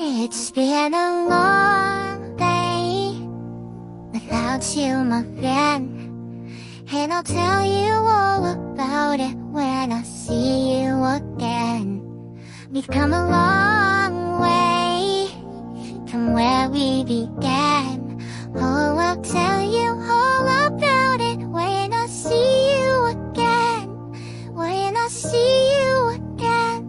It's been a long day without you, my friend, and I'll tell you all about it when I see you again. We've come a long way from where we began. Oh, I'll tell you all about it when I see you again. When I see you again.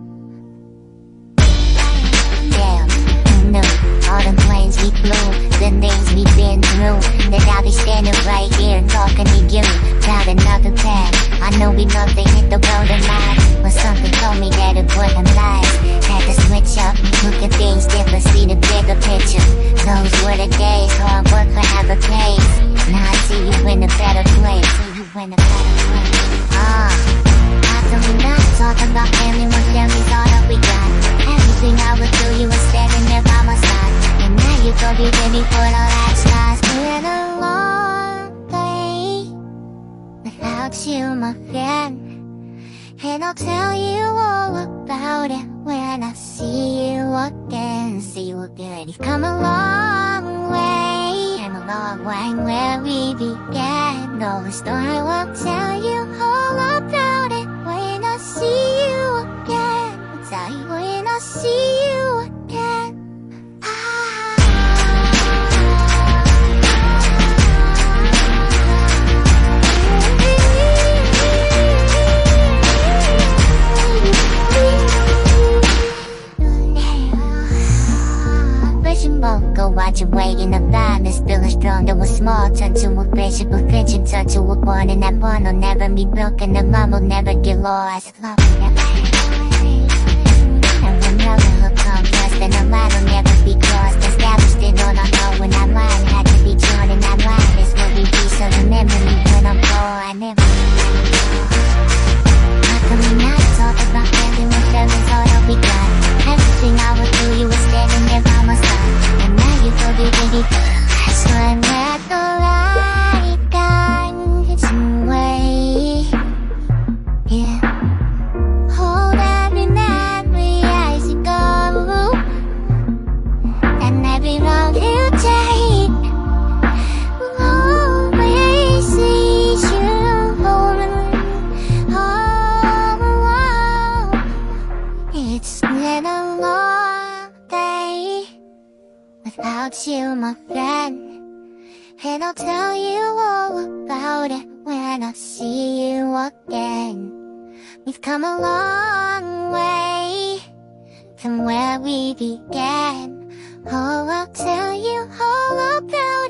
Damn, who knew all the planes we flew, the things we've been through, that I'll be standing right here talking to you about another path. I know we love to hit the road a lot, but something told me that it wouldn't last. Had to switch up, look at things different, see the bigger picture. Those were the days, hard work forever pays. Now I see you in a better place. How can we not talk about family when family's all that we got? Everything I would do, you were standing there by my side, and now you gon' be with me for the last time. It's been a long day without you, my friend, and I'll tell you all about it when I see you again. See you again. You've come a long way, and a long way where we began. No, the story will tell you all about it when I see you again. I'll tell you when I see you again. Go watch your way in the line. This feeling strong that was small turn to a friendship, a friendship turn to a bond, and that bond will never be broken. The love will never get lost. Love will never get lost. And when love will come first, then the line will never be crossed. Established it all I know when that line had to be drawn, and that line is where we be. So remember me when I'm gone. How can we not talk about family when family's all that we got? Everything I would do, you were standing there by my side, and now you go get ready. That's when at the right time to wait. Yeah. Hold every memory as you go, and every road you take will always lead you home. It's been a long day without you, my friend, and I'll tell you all about it when I see you again. We've come a long way from where we began. Oh, I'll tell you all about it